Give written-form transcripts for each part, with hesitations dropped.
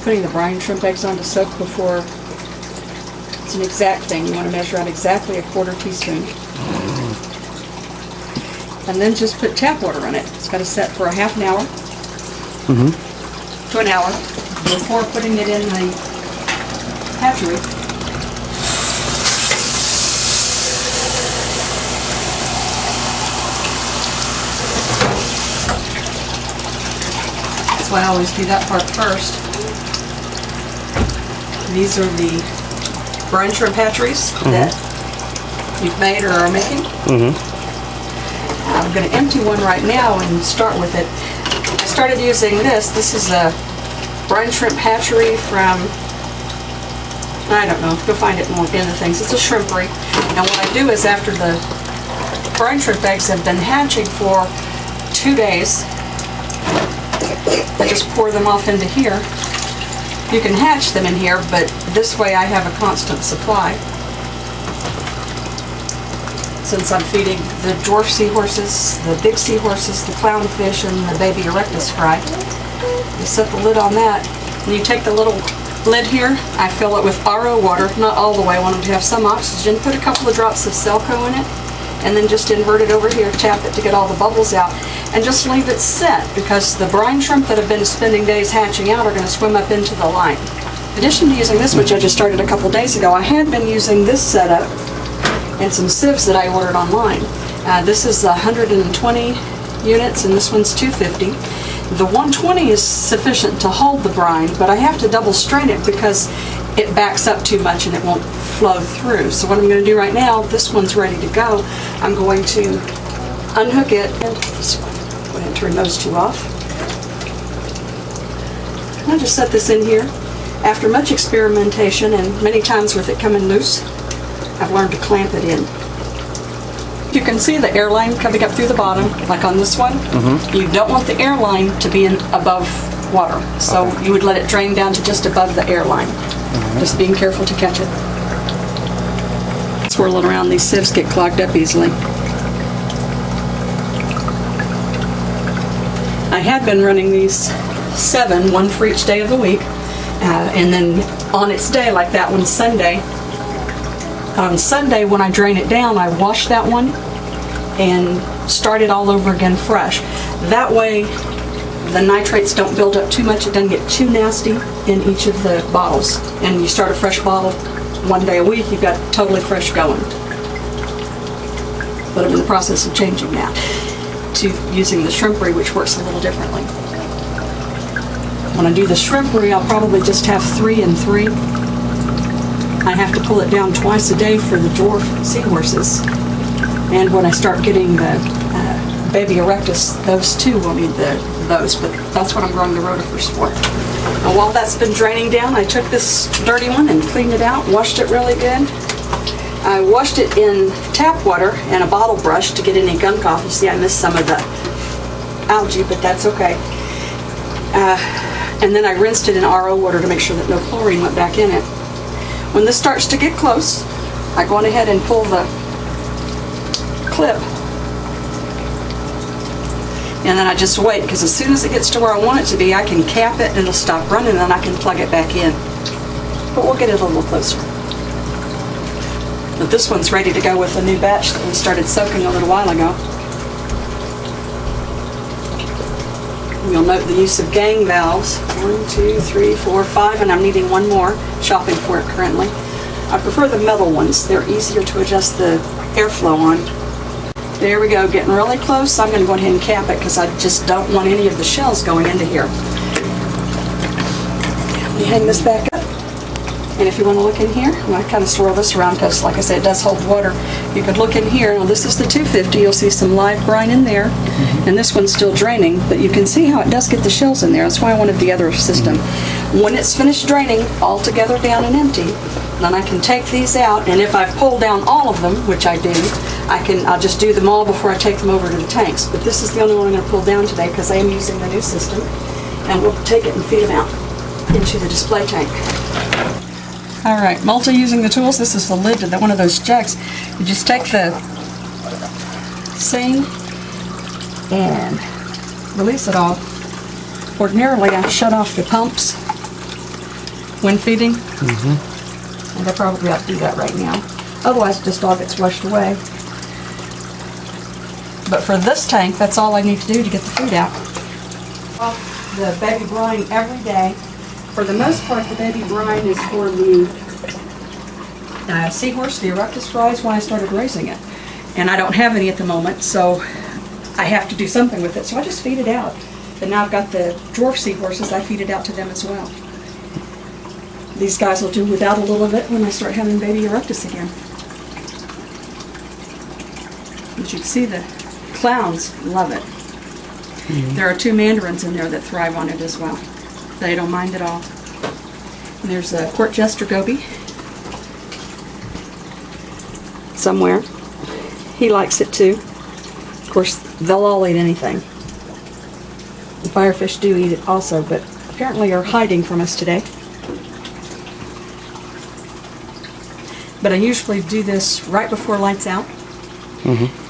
putting the brine shrimp eggs on to soak before. It's an exact thing. You want to measure out exactly a 1/4 teaspoon. And then just put tap water in it. It's got to set for a half an hour to an hour before putting it in the hatchery. That's why I always do that part first. These are the brine shrimp hatcheries that you've made or are making. I'm going to empty one right now and start with it. I started using this. This is a brine shrimp hatchery from, I don't know, go find it in the things. It's a shrimpery. And what I do is after the brine shrimp eggs have been hatching for 2 days, I just pour them off into here. You can hatch them in here, but this way I have a constant supply. Since I'm feeding the dwarf seahorses, the big seahorses, the clownfish, and the baby erectus fry. You set the lid on that, and you take the little lid here, I fill it with RO water, not all the way, I want them to have some oxygen, put a couple of drops of Selco in it, and then just invert it over here, tap it to get all the bubbles out, and just leave it set, because the brine shrimp that have been spending days hatching out are going to swim up into the line. In addition to using this, which I just started a couple days ago, I had been using this setup and some sieves that I ordered online. This is 120 units and this one's 250. The 120 is sufficient to hold the brine, but I have to double strain it because it backs up too much and it won't flow through. So what I'm going to do right now, this one's ready to go. I'm going to unhook it and this one. Go ahead and turn those two off. I'll just set this in here. After much experimentation and many times with it coming loose, I've learned to clamp it in. You can see the airline coming up through the bottom, like on this one. You don't want the airline to be above water, so you would let it drain down to just above the airline. Just being careful to catch it. Swirl it around, these sieves get clogged up easily. I had been running these 7, one for each day of the week, and then on its day, like that one Sunday, on Sunday, when I drain it down, I wash that one and start it all over again fresh. That way, the nitrates don't build up too much. It doesn't get too nasty in each of the bottles. And you start a fresh bottle one day a week, you've got totally fresh going. But I'm in the process of changing that to using the shrimpery, which works a little differently. When I do the shrimpery, I'll probably just have 3 and 3. I have to pull it down twice a day for the dwarf seahorses. And when I start getting the baby erectus, those too will need those, but that's what I'm growing the rotifers for. And while that's been draining down, I took this dirty one and cleaned it out, washed it really good. I washed it in tap water and a bottle brush to get any gunk off. You see I missed some of the algae, but that's okay. And then I rinsed it in RO water to make sure that no chlorine went back in it. When this starts to get close, I go on ahead and pull the clip. And then I just wait, because as soon as it gets to where I want it to be, I can cap it and it'll stop running and then I can plug it back in. But we'll get it a little closer. But this one's ready to go with a new batch that we started soaking a little while ago. You'll note the use of gang valves. 1, 2, 3, 4, 5, and I'm needing one more, shopping for it currently. I prefer the metal ones. They're easier to adjust the airflow on. There we go, getting really close. I'm going to go ahead and cap it because I just don't want any of the shells going into here. Let me hang this back up. And if you want to look in here, I'm going to kind of swirl this around because, like I said, it does hold water. You could look in here. Now, this is the 250. You'll see some live brine in there. And this one's still draining, but you can see how it does get the shells in there. That's why I wanted the other system. When it's finished draining all together down and empty, then I can take these out, and if I've pulled down all of them, which I do, I'll just do them all before I take them over to the tanks. But this is the only one I'm going to pull down today because I am using the new system, and we'll take it and feed them out into the display tank. All right, multi-using the tools. This is the lid to one of those jugs. You just take the seine and release it all. Ordinarily, I shut off the pumps when feeding. And I probably ought to do that right now. Otherwise, it just all gets washed away. But for this tank, that's all I need to do to get the food out. The baby brine every day. For the most part, the baby brine is for the seahorse, the erectus fries, when I started raising it. And I don't have any at the moment, so I have to do something with it. So I just feed it out. And now I've got the dwarf seahorses, I feed it out to them as well. These guys will do without a little of it when I start having baby erectus again. As you can see, the clowns love it. There are 2 mandarins in there that thrive on it as well. They don't mind at all. And there's a court jester goby somewhere. He likes it too. Of course, they'll all eat anything. The firefish do eat it also, but apparently are hiding from us today. But I usually do this right before lights out.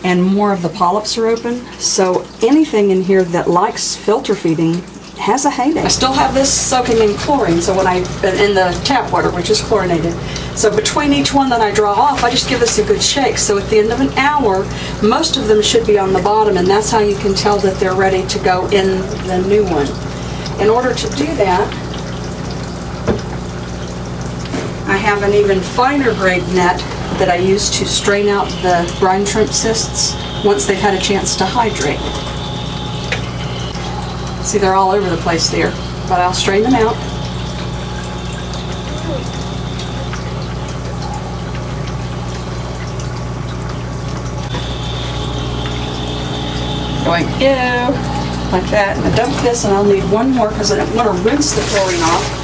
And more of the polyps are open, so anything in here that likes filter feeding has a heyday. I still have this soaking in chlorine, so when in the tap water, which is chlorinated. So between each one that I draw off, I just give this a good shake. So at the end of an hour, most of them should be on the bottom, and that's how you can tell that they're ready to go in the new one. In order to do that, I have an even finer grade net that I use to strain out the brine shrimp cysts once they've had a chance to hydrate. See, they're all over the place there, but I'll strain them out. Going ew, like that. And I dump this, and I'll need one more because I don't want to rinse the chlorine off.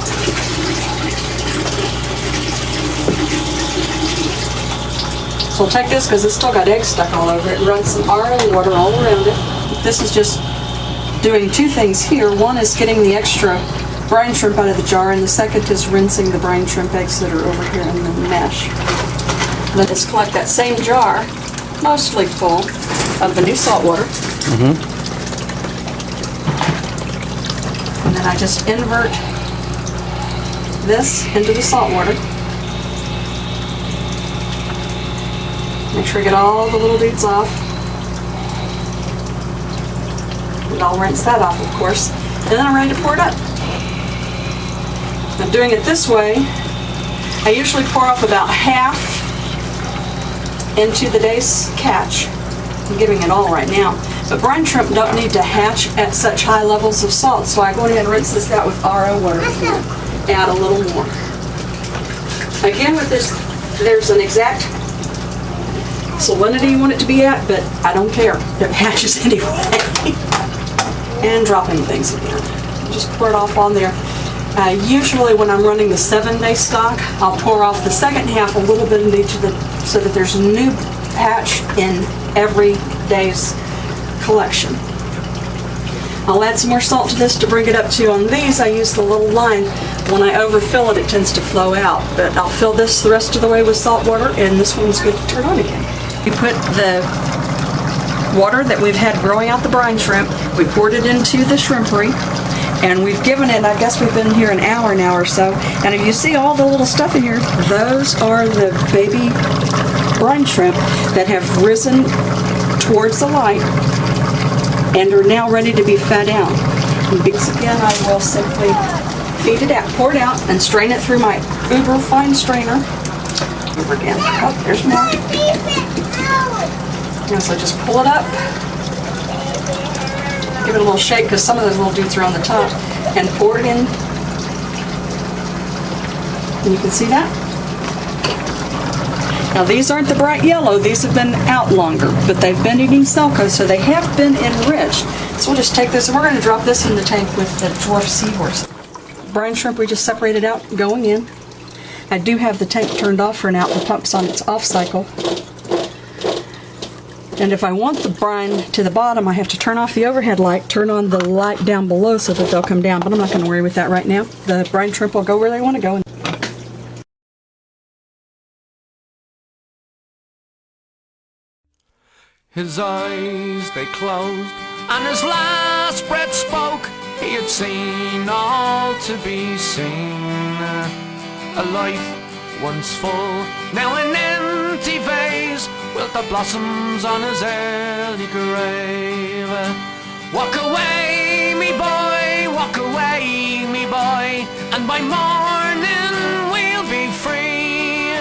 So I'll take this because it's still got eggs stuck all over it and run some RO water all around it. This is just doing 2 things here. One is getting the extra brine shrimp out of the jar, and the second is rinsing the brine shrimp eggs that are over here in the mesh. And then just collect that same jar, mostly full, of the new salt water. And then I just invert this into the salt water. Make sure I get all the little dudes off. And I'll rinse that off, of course. And then I'm ready to pour it up. I'm doing it this way. I usually pour off about half into the day's catch. I'm giving it all right now. But brine shrimp don't need to hatch at such high levels of salt, so I go ahead and rinse this out with RO water. Add a little more. Again, with this, there's an exact salinity you want it to be at, but I don't care. It hatches anyway. And dropping things again. Just pour it off on there. Usually when I'm running the 7-day stock, I'll pour off the second half a little bit in each of the, so that there's a new hatch in every day's collection. I'll add some more salt to this to bring it up to. On these, I use the little line. When I overfill it, it tends to flow out. But I'll fill this the rest of the way with salt water, and this one's good to turn on again. We put the water that we've had growing out the brine shrimp, we poured it into the shrimpery, and we've given it, I guess we've been here an hour now or so, and if you see all the little stuff in here, those are the baby brine shrimp that have risen towards the light and are now ready to be fed out. And because again, I will simply feed it out, pour it out, and strain it through my uber fine strainer. Over again. Oh, there's more. And so just pull it up, give it a little shake because some of those little dudes are on the top, and pour it in. And you can see that. Now these aren't the bright yellow, these have been out longer, but they've been eating Selco, so they have been enriched. So we'll just take this and we're going to drop this in the tank with the dwarf seahorse. Brine shrimp we just separated out going in. I do have the tank turned off for now, the pump's on its off cycle. And if I want the brine to the bottom, I have to turn off the overhead light, turn on the light down below so that they'll come down, but I'm not going to worry with that right now. The brine shrimp will go where they want to go. His eyes, they closed, and his last breath spoke. He had seen all to be seen. a life once full, now an empty vase, wilt the blossoms on his early grave. Walk away, me boy, walk away, me boy, and by morning we'll be free.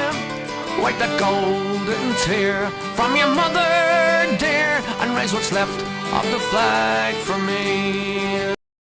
Wipe that golden tear from your mother dear, and raise what's left of the flag for me.